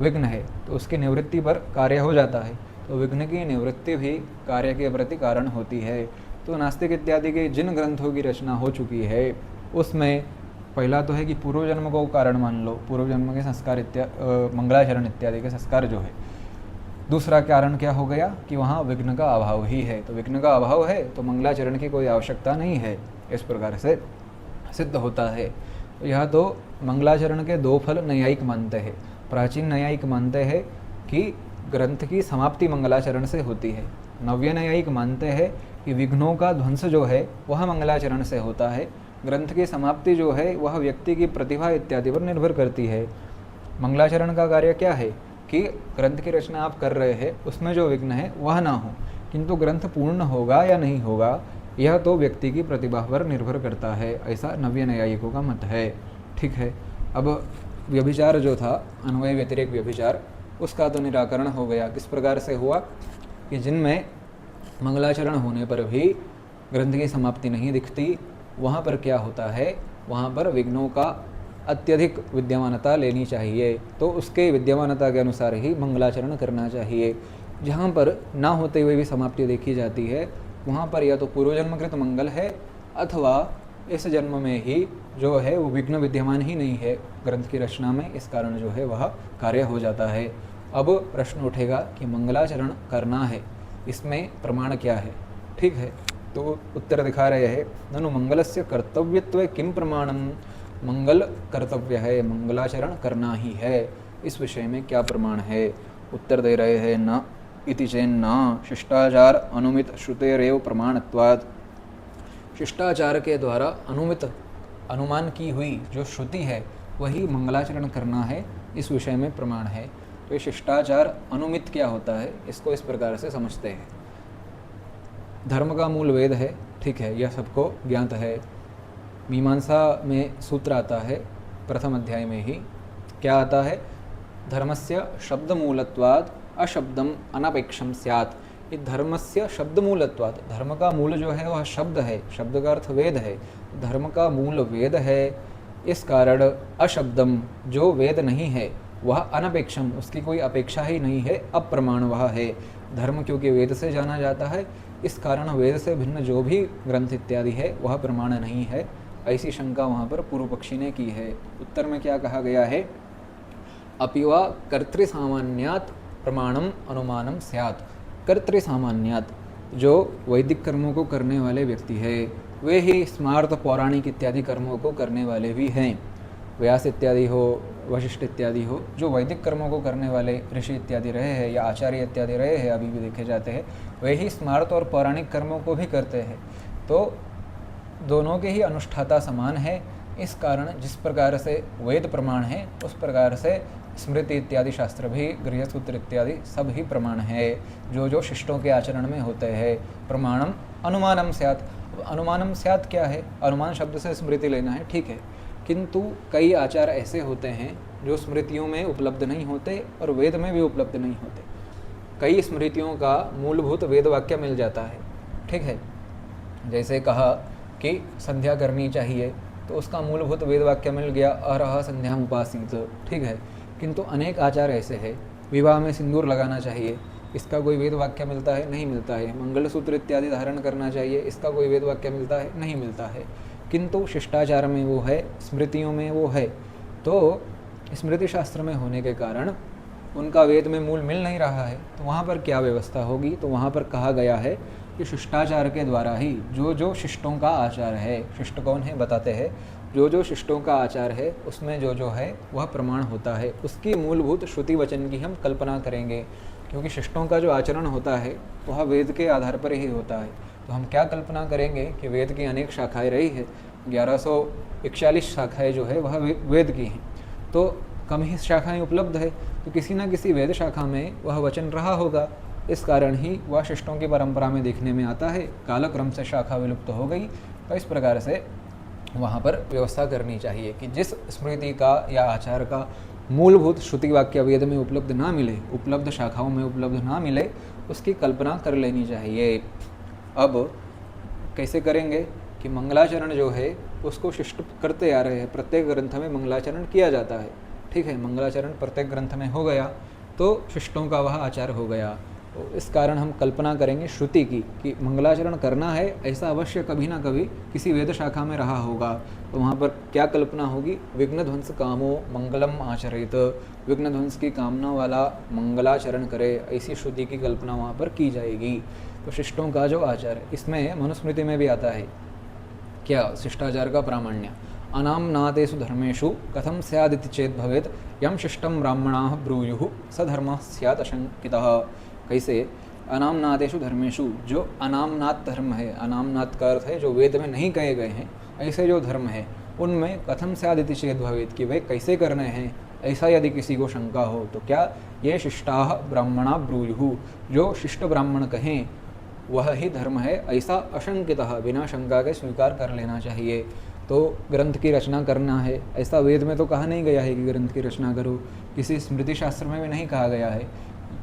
विघ्न है, तो उसकी निवृत्ति पर कार्य हो जाता है। तो विघ्न की निवृत्ति भी कार्य के प्रति कारण होती है। तो नास्तिक इत्यादि के जिन ग्रंथों की रचना हो चुकी है उसमें पहला तो है कि पूर्व जन्म को कारण मान लो, पूर्व जन्म के संस्कार मंगलाचरण इत्यादि के संस्कार जो है दूसरा कारण क्या हो गया कि वहाँ विघ्न का अभाव ही है, तो विघ्न का अभाव है तो मंगलाचरण की कोई आवश्यकता नहीं है, इस प्रकार से सिद्ध होता है। तो यह तो मंगलाचरण के दो फल न्यायिक मानते हैं। प्राचीन न्यायिक मानते हैं कि ग्रंथ की समाप्ति मंगलाचरण से होती है। नव्य न्यायिक मानते हैं कि विघ्नों का ध्वंस जो है वह मंगलाचरण से होता है। ग्रंथ की समाप्ति जो है वह व्यक्ति की प्रतिभा इत्यादि पर निर्भर करती है। मंगलाचरण का कार्य क्या है कि ग्रंथ की रचना आप कर रहे हैं, उसमें जो विघ्न है वह ना हो, किंतु ग्रंथ पूर्ण होगा या नहीं होगा यह तो व्यक्ति की प्रतिभा पर निर्भर करता है, ऐसा नव्य न्यायिकों का मत है। ठीक है, अब व्यभिचार जो था, अन्वय व्यतिरेक व्यभिचार, उसका तो निराकरण हो गया। किस प्रकार से हुआ कि जिनमें मंगलाचरण होने पर भी ग्रंथ की समाप्ति नहीं दिखती, वहाँ पर क्या होता है, वहाँ पर विघ्नों का अत्यधिक विद्यमानता लेनी चाहिए, तो उसके विद्यमानता के अनुसार ही मंगलाचरण करना चाहिए। जहाँ पर ना होते हुए भी समाप्ति देखी जाती है, वहाँ पर या तो पूर्वजन्मकृत मंगल है अथवा इस जन्म में ही जो है वो विघ्न विद्यमान ही नहीं है ग्रंथ की रचना में, इस कारण जो है वह कार्य हो जाता है। अब प्रश्न उठेगा कि मंगलाचरण करना है, इसमें प्रमाण क्या है। ठीक है, तो उत्तर दिखा रहे हैं, ननु मंगलस्य कर्तव्यत्वे किम प्रमाणम, मंगल कर्तव्य है, मंगलाचरण करना ही है, इस विषय में क्या प्रमाण है। उत्तर दे रहे हैं, न इति चेन्न शिष्टाचार अनुमित श्रुतेरेव प्रमाणत्वात्, शिष्टाचार के द्वारा अनुमित अनुमान की हुई जो श्रुति है वही मंगलाचरण करना है, इस विषय में प्रमाण है। तो ये शिष्टाचार अनुमित क्या होता है, इसको इस प्रकार से समझते हैं। धर्म का मूल वेद है, ठीक है, यह सबको ज्ञात है। मीमांसा में सूत्र आता है प्रथम अध्याय में ही, क्या आता है, धर्मस्य शब्दमूलत्वात् अशब्दम अनपेक्षम स्यात्। ये धर्मस्य शब्दमूलत्वात्, धर्म का मूल जो है वह शब्द है, शब्द का अर्थ वेद है, धर्म का मूल वेद है, इस कारण अशब्दम जो वेद नहीं है वह अनपेक्षम, उसकी कोई अपेक्षा ही नहीं है, अप्रमाण वह है। धर्म क्योंकि वेद से जाना जाता है, इस कारण वेद से भिन्न जो भी ग्रंथ इत्यादि है वह प्रमाण नहीं है, ऐसी शंका वहाँ पर पूर्व पक्षी ने की है। उत्तर में क्या कहा गया है, अपिवा कर्तृसामान्यात् प्रमाणम अनुमानम स्यात्। कर्तृसामान्यात्, जो वैदिक कर्मों को करने वाले व्यक्ति है वे ही स्मार्त पौराणिक इत्यादि कर्मों को करने वाले भी हैं। व्यास इत्यादि हो, वशिष्ठ इत्यादि हो, जो वैदिक कर्मों को करने वाले ऋषि इत्यादि रहे हैं या आचार्य इत्यादि रहे हैं, अभी भी देखे जाते हैं, वे ही स्मार्त और पौराणिक कर्मों को भी करते हैं। तो दोनों के ही अनुष्ठाता समान है, इस कारण जिस प्रकार से वेद प्रमाण है उस प्रकार से स्मृति इत्यादि शास्त्र भी, गृहसूत्र इत्यादि सब ही प्रमाण है, जो जो शिष्टों के आचरण में होते हैं। प्रमाणम अनुमानम स्यात्। अनुमानम स्यात् क्या है, अनुमान शब्द से स्मृति लेना है, ठीक है, किंतु कई आचार ऐसे होते हैं जो स्मृतियों में उपलब्ध नहीं होते और वेद में भी उपलब्ध नहीं होते। कई स्मृतियों का मूलभूत वेद वाक्य मिल जाता है, ठीक है, जैसे कहा कि संध्या करनी चाहिए तो उसका मूलभूत वेद वाक्य मिल गया, अरह संध्या उपासित, ठीक है, किंतु अनेक आचार ऐसे हैं, विवाह में सिंदूर लगाना चाहिए, इसका कोई वेद वाक्य मिलता है, नहीं मिलता है। मंगलसूत्र इत्यादि धारण करना चाहिए, इसका कोई वेद वाक्य मिलता है, नहीं मिलता है, किंतु शिष्टाचार में वो है, स्मृतियों में वो है। तो स्मृति शास्त्र में होने के कारण उनका वेद में मूल मिल नहीं रहा है, तो वहाँ पर क्या व्यवस्था होगी, तो वहाँ पर कहा गया है कि शिष्टाचार के द्वारा ही जो जो शिष्टों का आचार है, शिष्ट कौन है बताते हैं, जो जो शिष्टों का आचार है उसमें जो जो है वह प्रमाण होता है, उसकी मूलभूत श्रुति वचन की हम कल्पना करेंगे, क्योंकि शिष्टों का जो आचरण होता है वह वेद के आधार पर ही होता है। तो हम क्या कल्पना करेंगे कि वेद की अनेक शाखाएँ रही है, 1141 शाखाएँ जो है वह वेद की हैं, तो कम ही शाखाएँ उपलब्ध है, तो किसी न किसी वेद शाखा में वह वचन रहा होगा, इस कारण ही वह शिष्टों की परंपरा में देखने में आता है, कालक्रम से शाखा विलुप्त हो गई। तो इस प्रकार से वहाँ पर व्यवस्था करनी चाहिए कि जिस स्मृति का या आचार का मूलभूत श्रुति वाक्य वेद में उपलब्ध ना मिले, उपलब्ध शाखाओं में उपलब्ध ना मिले, उसकी कल्पना कर लेनी चाहिए। अब कैसे करेंगे कि मंगलाचरण जो है उसको शिष्ट करते आ रहे हैं, प्रत्येक ग्रंथ में मंगलाचरण किया जाता है, ठीक है, मंगलाचरण प्रत्येक ग्रंथ में हो गया तो शिष्टों का वह आचार हो गया। तो इस कारण हम कल्पना करेंगे श्रुति की कि मंगलाचरण करना है, ऐसा अवश्य कभी ना कभी किसी वेद शाखा में रहा होगा। तो वहाँ पर क्या कल्पना होगी? विघ्नध्वंस कामो मंगलम आचरित, विघ्नध्वंस की कामना वाला मंगलाचरण करे, ऐसी श्रुति की कल्पना वहाँ पर की जाएगी। तो शिष्टों का जो आचार है, इसमें मनुस्मृति में भी आता है क्या शिष्टाचार का प्रामाण्य। अनाम्नातेषु धर्मेषु कथम स्यादिति चेत भवेत यम शिष्टम ब्राह्मणाः ब्रूयुः स धर्मः स्यात् अशंकितः। कैसे? अनाम्नातेषु धर्मेषु, जो अनामनात धर्म है, अनामनात का अर्थ है जो वेद में नहीं कहे गए हैं, ऐसे जो धर्म है उनमें कथम स्यादिति चेत भवेत, कि वे कैसे करने हैं, ऐसा यदि किसी को शंका हो तो क्या ये शिष्टाः ब्राह्मणा ब्रूयुः, जो शिष्ट ब्राह्मण कहें वह ही धर्म है, ऐसा अशंकितः, बिना शंका के स्वीकार कर लेना चाहिए। तो ग्रंथ की रचना करना है, ऐसा वेद में तो कहा नहीं गया है कि ग्रंथ की रचना करो, किसी स्मृति शास्त्र में भी नहीं कहा गया है।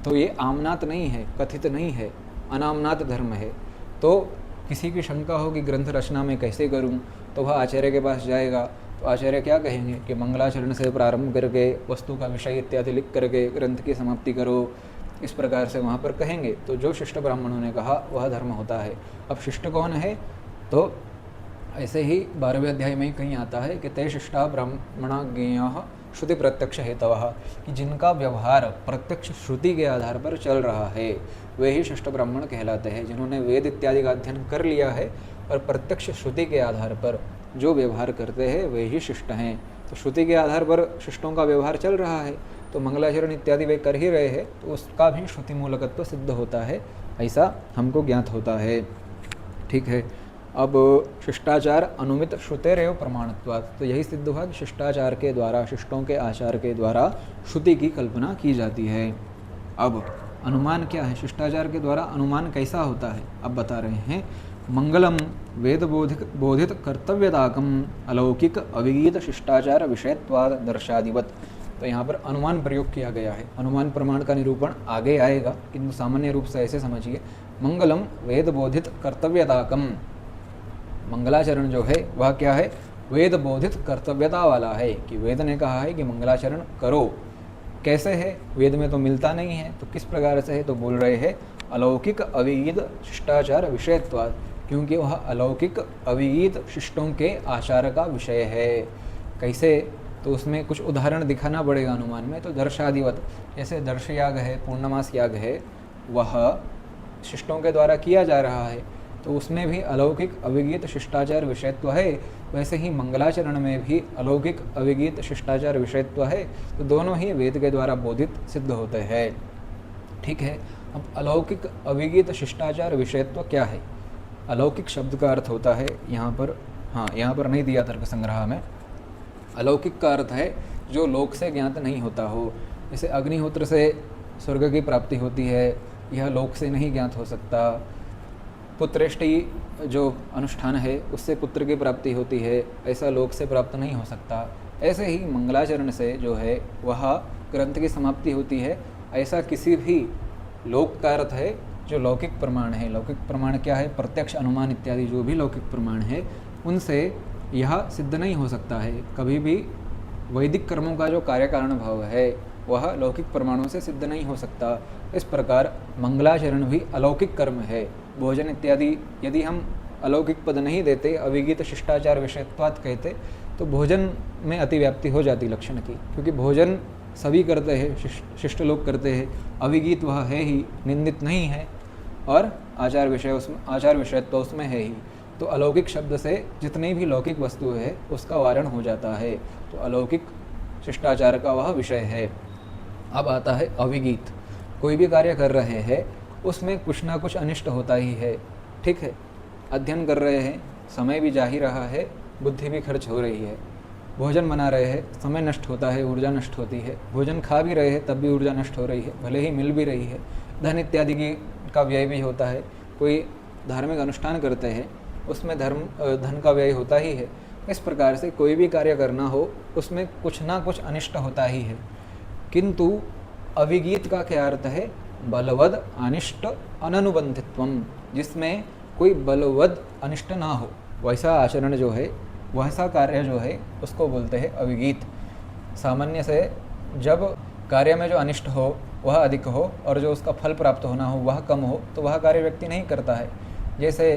तो ये आमनात नहीं है, कथित नहीं है, अनामनात धर्म है। तो किसी की शंका हो कि ग्रंथ रचना में कैसे करूं, तो वह आचार्य के पास जाएगा। तो आचार्य क्या कहेंगे कि मंगलाचरण से प्रारंभ करके वस्तु का विषय इत्यादि लिख करके ग्रंथ की समाप्ति करो, इस प्रकार से वहाँ पर कहेंगे। तो जो शिष्ट ब्राह्मणों ने कहा वह धर्म होता है। अब शिष्ट कौन है? तो ऐसे ही 12वें अध्याय में ही कहीं आता है कि ते शिष्टा ब्राह्मणा ज्ञेयः श्रुति प्रत्यक्ष हेतवः, कि जिनका व्यवहार प्रत्यक्ष श्रुति के आधार पर चल रहा है वे ही शिष्ट ब्राह्मण कहलाते हैं। जिन्होंने वेद इत्यादि का अध्ययन कर लिया है और प्रत्यक्ष श्रुति के आधार पर जो व्यवहार करते हैं वे ही शिष्ट हैं। तो श्रुति के आधार पर शिष्टों का व्यवहार चल रहा है, तो मंगलाचरण इत्यादि वे कर ही रहे हैं, तो उसका भी श्रुति मूलकत्व सिद्ध होता है, ऐसा हमको ज्ञात होता है। ठीक है। अब शिष्टाचार अनुमित श्रुतेरेव प्रमाणत्वात्, तो यही सिद्ध हुआ कि शिष्टाचार के द्वारा, शिष्टों के आचार के द्वारा श्रुति की कल्पना की जाती है। अब अनुमान क्या है? शिष्टाचार के द्वारा अनुमान कैसा होता है अब बता रहे हैं। मंगलम वेद बोधित कर्तव्यताकम अलौकिक अविगीत शिष्टाचार विषयत्वाद दर्शादिवत। तो यहाँ पर अनुमान प्रयोग किया गया है। अनुमान प्रमाण का निरूपण आगे आएगा, किंतु सामान्य रूप से ऐसे समझिए, मंगलम वेद बोधित कर्तव्यताकम, मंगलाचरण जो है वह क्या है? वेद बोधित कर्तव्यता वाला है, कि वेद ने कहा है कि मंगलाचरण करो। कैसे है? वेद में तो मिलता नहीं है, तो किस प्रकार से है? तो बोल रहे हैं अलौकिक अविगीत शिष्टाचार विषयत्वाद, क्योंकि वह अलौकिक अविगीत शिष्टों के आचार का विषय है। कैसे? तो उसमें कुछ उदाहरण दिखाना पड़ेगा अनुमान में। तो दर्शादिवत, जैसे दर्श याग है, पूर्णमास याग है, वह शिष्टों के द्वारा किया जा रहा है, तो उसमें भी अलौकिक अविगीत शिष्टाचार विषयत्व है। वैसे ही मंगलाचरण में भी अलौकिक अविगीत शिष्टाचार विषयत्व है। तो दोनों ही वेद के द्वारा बोधित सिद्ध होते हैं। ठीक है। अब अलौकिक अविगीत शिष्टाचार विषयत्व क्या है? अलौकिक शब्द का अर्थ होता है यहाँ पर, हाँ यहाँ पर नहीं दिया तर्क संग्रह में। अलौकिक का अर्थ है जो लोक से ज्ञात नहीं होता हो। जैसे अग्निहोत्र से स्वर्ग की प्राप्ति होती है, यह लोक से नहीं ज्ञात हो सकता। पुत्रेष्टि जो अनुष्ठान है उससे पुत्र की प्राप्ति होती है, ऐसा लोक से प्राप्त नहीं हो सकता। ऐसे ही मंगलाचरण से जो है वह ग्रंथ की समाप्ति होती है। ऐसा किसी भी लोक का अर्थ है जो लौकिक प्रमाण है। लौकिक प्रमाण क्या है? प्रत्यक्ष अनुमान इत्यादि जो भी लौकिक प्रमाण है उनसे यह सिद्ध नहीं हो सकता है। कभी भी वैदिक कर्मों का जो कार्य कारण भाव है वह लौकिक प्रमाणों से सिद्ध नहीं हो सकता। इस प्रकार मंगलाचरण भी अलौकिक कर्म है। भोजन इत्यादि यदि हम अलौकिक पद नहीं देते, अविगीत शिष्टाचार विषयत्वात् कहते, तो भोजन में अतिव्याप्ति हो जाती लक्षण की, क्योंकि भोजन सभी करते हैं, शिष्ट लोग करते हैं, अविगीत वह है ही, निंदित नहीं है, और आचार विषयत्व उसमें है ही। तो अलौकिक शब्द से जितनी भी लौकिक वस्तु है उसका वारण हो जाता है। तो अलौकिक शिष्टाचार का वह विषय है। अब आता है अविगीत। कोई भी कार्य कर रहे हैं उसमें कुछ ना कुछ अनिष्ट होता ही है। ठीक है। अध्ययन कर रहे हैं, समय भी जा ही रहा है, बुद्धि भी खर्च हो रही है। भोजन बना रहे हैं, समय नष्ट होता है, ऊर्जा नष्ट होती है। भोजन खा भी रहे हैं तब भी ऊर्जा नष्ट हो रही है, भले ही मिल भी रही है। धन इत्यादि का व्यय भी होता है। कोई धार्मिक अनुष्ठान करते हैं उसमें धन का व्यय होता ही है। इस प्रकार से कोई भी कार्य करना हो उसमें कुछ ना कुछ अनिष्ट होता ही है। किंतु अविगीत का क्या अर्थ है? बलवद अनिष्ट अननुबंधित्वम, जिसमें कोई बलवद अनिष्ट ना हो, वैसा आचरण जो है, वैसा कार्य जो है उसको बोलते हैं अविगीत। सामान्य से जब कार्य में जो अनिष्ट हो वह अधिक हो और जो उसका फल प्राप्त होना हो वह कम हो तो वह कार्य व्यक्ति नहीं करता है। जैसे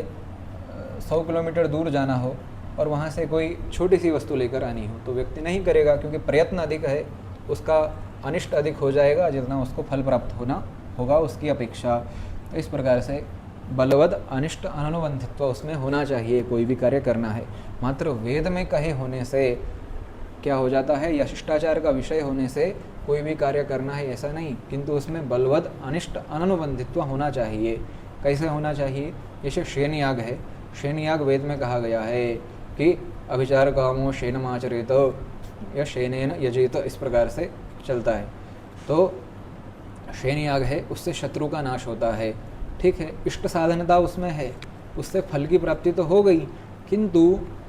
100 किलोमीटर दूर जाना हो और वहाँ से कोई छोटी सी वस्तु लेकर आनी हो तो व्यक्ति नहीं करेगा, क्योंकि प्रयत्न अधिक है, उसका अनिष्ट अधिक हो जाएगा जितना उसको फल प्राप्त होना होगा उसकी अपेक्षा। तो इस प्रकार से बलवद अनिष्ट अनुबंधित्व उसमें होना चाहिए कोई भी कार्य करना है। मात्र वेद में कहे होने से क्या हो जाता है, या शिष्टाचार का विषय होने से कोई भी कार्य करना है ऐसा नहीं, किंतु उसमें बलवद अनिष्ट अनुबंधित्व होना चाहिए। कैसे होना चाहिए? जैसे शेन याग है, शेन याग वेद में कहा गया है कि अभिचार कामो शेनमाचरेत या शेनेन यजेत, इस प्रकार से चलता है। तो शेन याग है, उससे शत्रु का नाश होता है, ठीक है, इष्ट साधनता उसमें है, उससे फल की प्राप्ति तो हो गई, किंतु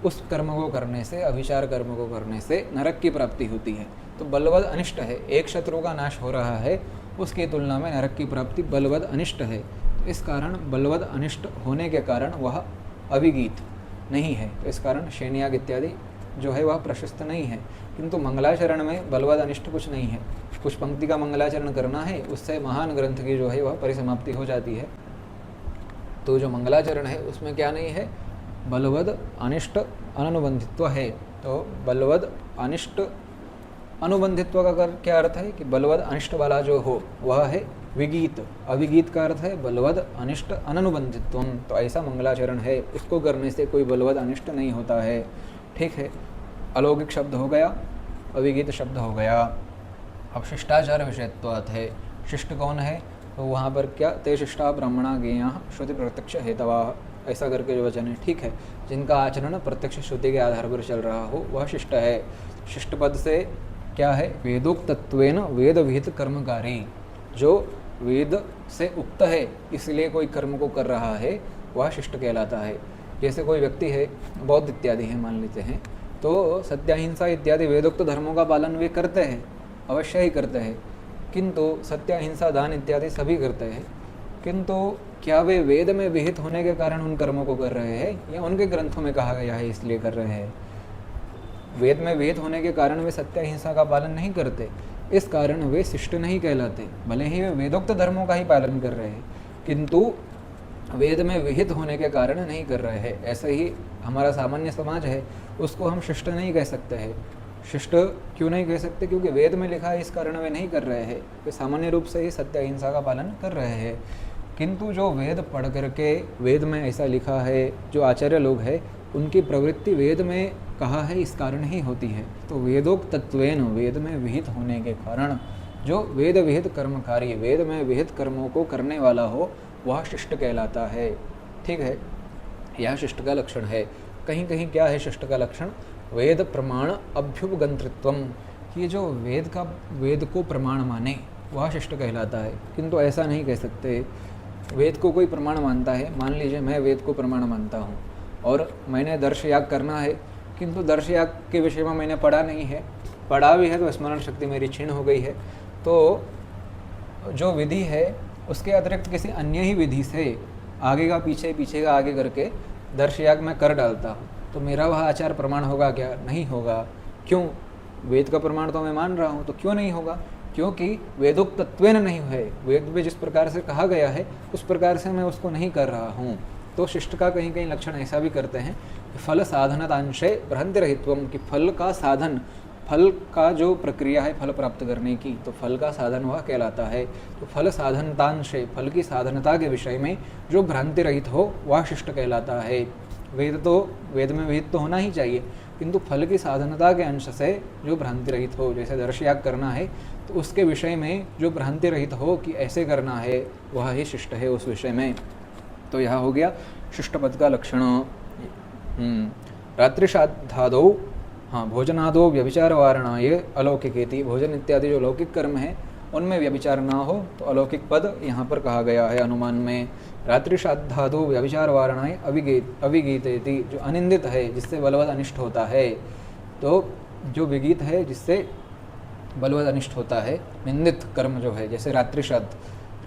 उस कर्म को करने से, अभिचार कर्म को करने से नरक की प्राप्ति होती है। तो बलवद अनिष्ट है, एक शत्रु का नाश हो रहा है, उसकी तुलना में नरक की प्राप्ति बलवद अनिष्ट है। तो इस कारण बलवद अनिष्ट होने के कारण वह अविगीत नहीं है। तो इस कारण शेनयाग इत्यादि जो है वह प्रशस्त नहीं है। किंतु मंगलाचरण में बलवद अनिष्ट कुछ नहीं है। कुछ पंक्ति का मंगलाचरण करना है, उससे महान ग्रंथ की जो है वह परिसमाप्ति हो जाती है। तो जो मंगलाचरण है उसमें क्या नहीं है, बलवद अनिष्ट अनुबंधित्व है। तो बलवद अनिष्ट अनुबंधित्व का क्या अर्थ है कि बलवद अनिष्ट वाला जो हो वह है विगीत। अविगीत का अर्थ है बलवद अनिष्ट अनुबंधित्व। तो ऐसा मंगलाचरण है, उसको करने से कोई बलवद अनिष्ट नहीं होता है, ठीक है। अलौकिक शब्द हो गया, अविगीत शब्द हो गया। अब शिष्टाचार विषयत्वात् है, शिष्ट कौन है? तो वहाँ पर क्या, ते शिष्टा ब्राह्मणा ज्ञेया श्रुति प्रत्यक्ष हेतवा, ऐसा करके जो वचन है, ठीक है, जिनका आचरण प्रत्यक्ष श्रुति के आधार पर चल रहा हो वह शिष्ट है। शिष्ट पद से क्या है, वेदोक्तत्वेन वेद विहित कर्मकारी, जो वेद से उक्त है इसलिए कोई कर्म को कर रहा है वह शिष्ट कहलाता है। जैसे कोई व्यक्ति है, बौद्ध इत्यादि है मान लेते हैं, तो सत्याहिंसा इत्यादि वेदोक्त धर्मों का पालन वे करते हैं, अवश्य ही करते हैं, किंतु सत्याहिंसा दान इत्यादि सभी करते हैं, किंतु क्या वे वेद में विहित होने के कारण उन कर्मों को कर रहे हैं या उनके ग्रंथों में कहा गया है इसलिए कर रहे हैं? वेद में वेद होने के कारण वे सत्याहिंसा का पालन नहीं करते, इस कारण वे शिष्ट नहीं कहलाते। भले ही वे वेदोक्त धर्मों का ही पालन कर रहे हैं, किंतु वेद में विहित होने के कारण नहीं कर रहे हैं। ऐसे ही हमारा सामान्य समाज है, उसको हम शिष्ट नहीं कह सकते हैं। शिष्ट क्यों नहीं कह सकते? क्योंकि वेद में लिखा है इस कारण वे नहीं कर रहे हैं, वे सामान्य रूप से ही सत्याहिंसा का पालन कर रहे हैं। किंतु जो वेद पढ़ करके, वेद में ऐसा लिखा है, जो आचार्य लोग हैं उनकी प्रवृत्ति वेद में कहा है इस कारण ही होती है। तो वेदोक्तत्वेन, वेद में विहित होने के कारण जो वेद विहित कर्मकारी, वेद में विहित कर्मों को करने वाला हो वह शिष्ट कहलाता है, ठीक है। यह शिष्ट का लक्षण है। कहीं कहीं क्या है शिष्ट का लक्षण, वेद प्रमाण अभ्युपगंतृत्वम, ये जो वेद को प्रमाण माने वह शिष्ट कहलाता है। किंतु ऐसा नहीं कह सकते, वेद को कोई प्रमाण मानता है, मान लीजिए मैं वेद को प्रमाण मानता हूँ और मैंने दर्श याग करना है, किंतु दर्श याग के विषय में मैंने पढ़ा नहीं है, पढ़ा भी है तो स्मरण शक्ति मेरी क्षीण हो गई है, तो जो विधि है उसके अतिरिक्त किसी अन्य ही विधि से आगे का पीछे, पीछे का आगे करके दर्श याग में कर डालता हूँ, तो मेरा वह आचार प्रमाण होगा क्या? नहीं होगा। क्यों? वेद का प्रमाण तो मैं मान रहा हूँ, तो क्यों नहीं होगा? क्योंकि वेदोक्तत्वेन नहीं है, वेद में जिस प्रकार से कहा गया है उस प्रकार से मैं उसको नहीं कर रहा हूँ। तो शिष्ट का कहीं कहीं लक्षण ऐसा भी करते हैं कि फल साधनतांशे भ्रांतिरहित्वम, कि फल का साधन, फल का जो प्रक्रिया है फल प्राप्त करने की, तो फल का साधन वह कहलाता है। तो फल साधनतांशे, फल की साधनता के विषय में जो भ्रांति रहित हो वह शिष्ट कहलाता है। वेद में विहित तो होना ही चाहिए, किंतु फल की साधनता के अंश से जो भ्रांति रहित हो, जैसे दर्श याग करना है तो उसके विषय में जो भ्रांति रहित हो कि ऐसे करना है वह ही शिष्ट है उस विषय में। तो यह हो गया शिष्ट पद का लक्षण। रात्रिश्राद्धादौ, हाँ, भोजनादो व्यभिचार वारणाय अलौकिकेति, भोजन इत्यादि जो लौकिक कर्म है उनमें व्यभिचार ना हो तो अलौकिक पद यहाँ पर कहा गया है अनुमान में। रात्रिश्राद्धादो व्यभिचार वारणाय अविगीतेति, जो अनिंदित है जिससे बलवद अनिष्ट होता है, तो जो विगीत है जिससे बलवद अनिष्ट होता है, निंदित कर्म जो है, जैसे रात्रिश्राद्ध,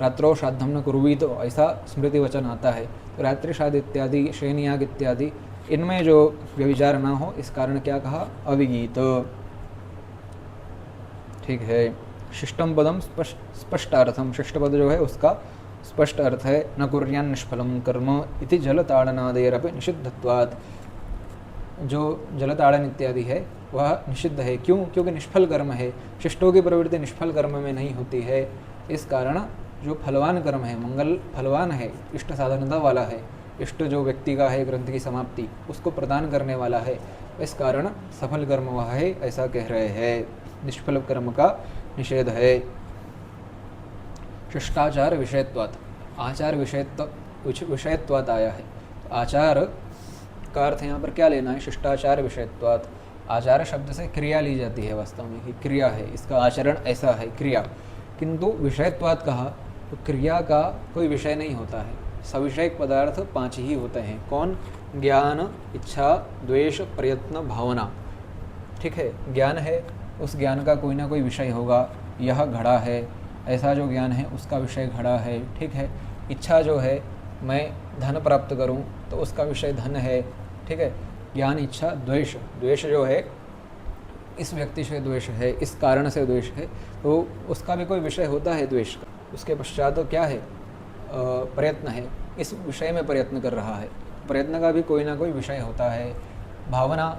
रात्रो श्राद्धम न कुर्वीत, ऐसा स्मृति वचन आता है। तो रात्रिश्राद्ध इत्यादि, शयनयाग इत्यादि, इनमें जो व्यभिचार ना हो इस कारण क्या कहा, अविगीत, ठीक है। शिष्टम पदम स्पष्टार्थम, शिष्ट पद जो है उसका स्पष्ट अर्थ है न कुर्यान निष्फलम कर्म इति जलताड़नादेरपि निषिद्धत्वात्। जो जलताड़न इत्यादि है वह निषिद्ध है। क्यों? क्योंकि निष्फल कर्म है। शिष्टों की प्रवृत्ति निष्फल कर्म में नहीं होती है। इस कारण जो फलवान कर्म है, मंगल फलवान है, इष्ट साधनता वाला है, इष्ट जो व्यक्ति का है ग्रंथ की समाप्ति उसको प्रदान करने वाला है, इस कारण सफल कर्म वह है, ऐसा कह रहे हैं। निष्फल कर्म का निषेध है। शिष्टाचार विषयत्वात्, आचार विषयत्वात् आया है। तो आचार का अर्थ यहाँ पर क्या लेना है? शिष्टाचार विषयत्वात्। आचार शब्द से क्रिया ली जाती है वास्तव में, कि क्रिया है, इसका आचरण ऐसा है, क्रिया। किंतु विषयत्वात् कहा तो क्रिया का कोई विषय नहीं होता है। सविषयक पदार्थ 5 ही होते हैं। कौन? ज्ञान, इच्छा, द्वेष, प्रयत्न, भावना। ठीक है, ज्ञान है, उस ज्ञान का कोई ना कोई विषय होगा। यह घड़ा है, ऐसा जो ज्ञान है उसका विषय घड़ा है। ठीक है, इच्छा जो है मैं धन प्राप्त करूं तो उसका विषय धन है। ठीक है, ज्ञान, इच्छा, द्वेष, द्वेष जो है इस व्यक्ति से द्वेष है, इस कारण से द्वेष है, तो उसका भी कोई विषय होता है द्वेष का। उसके पश्चात तो क्या है? प्रयत्न है, इस विषय में प्रयत्न कर रहा है, प्रयत्न का भी कोई ना कोई विषय होता है। भावना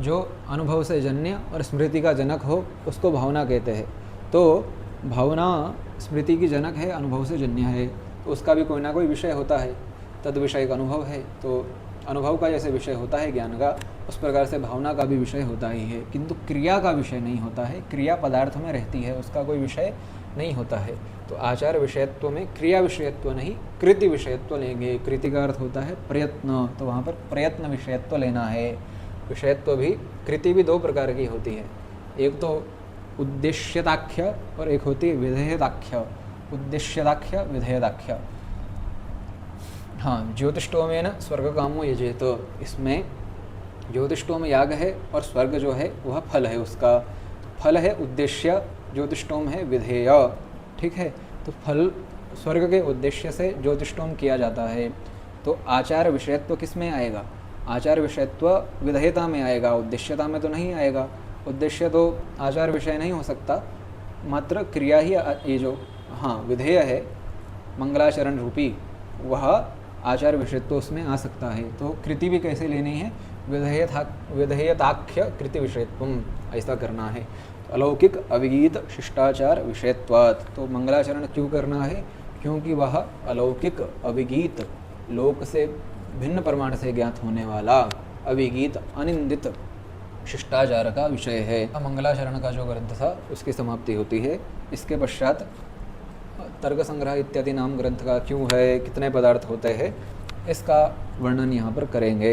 जो अनुभव से जन्य और स्मृति का जनक हो उसको भावना कहते हैं। तो भावना स्मृति की जनक है, अनुभव से जन्य है, तो उसका भी कोई ना कोई विषय होता है। तद विषय का अनुभव है, तो अनुभव का जैसे विषय होता है ज्ञान का, उस प्रकार से भावना का भी विषय होता ही है। किंतु क्रिया का विषय नहीं होता है। क्रिया पदार्थ में रहती है, उसका कोई विषय नहीं होता है। तो आचार विषयत्व में क्रिया विषयत्व नहीं, कृति विषयत्व लेंगे। कृति का अर्थ होता है प्रयत्न, तो वहाँ पर प्रयत्न विषयत्व लेना है। विषयत्व भी, कृति भी 2 प्रकार की होती है। एक तो उद्देश्यताख्य और एक होती है विधेयताख्य। उद्देश्यताख्य, विधेयताख्य। हाँ, ज्योतिष्टोमेन स्वर्ग कामो यजेत, इसमें ज्योतिष्टोम याग है और स्वर्ग जो है वह फल है उसका। फल है उद्देश्य, ज्योतिष्टोम है विधेय। ठीक है, तो फल स्वर्ग के उद्देश्य से ज्योतिष्टोम किया जाता है। तो आचार विषयत्व किस में आएगा? आचार विषयत्व विधेयता में आएगा, उद्देश्यता में तो नहीं आएगा। उद्देश्य तो आचार विषय नहीं हो सकता, मात्र क्रिया ही ये जो विधेय है मंगलाचरण रूपी, वह आचार विषयत्व उसमें आ सकता है। तो कृति भी कैसे लेनी है? विधेयताख्य कृति विषयत्वम, ऐसा करना है। तो अलौकिक अविगीत शिष्टाचार विषयत्वात्। तो मंगलाचरण क्यों करना है? क्योंकि वह अलौकिक अविगीत, लोक से भिन्न प्रमाण से ज्ञात होने वाला, अविगीत अनिंदित शिष्टाचार का विषय है। मंगलाचरण का जो ग्रंथ था उसकी समाप्ति होती है। इसके पश्चात तर्क संग्रह इत्यादि नाम ग्रंथ का क्यों है, कितने पदार्थ होते हैं, इसका वर्णन यहाँ पर करेंगे।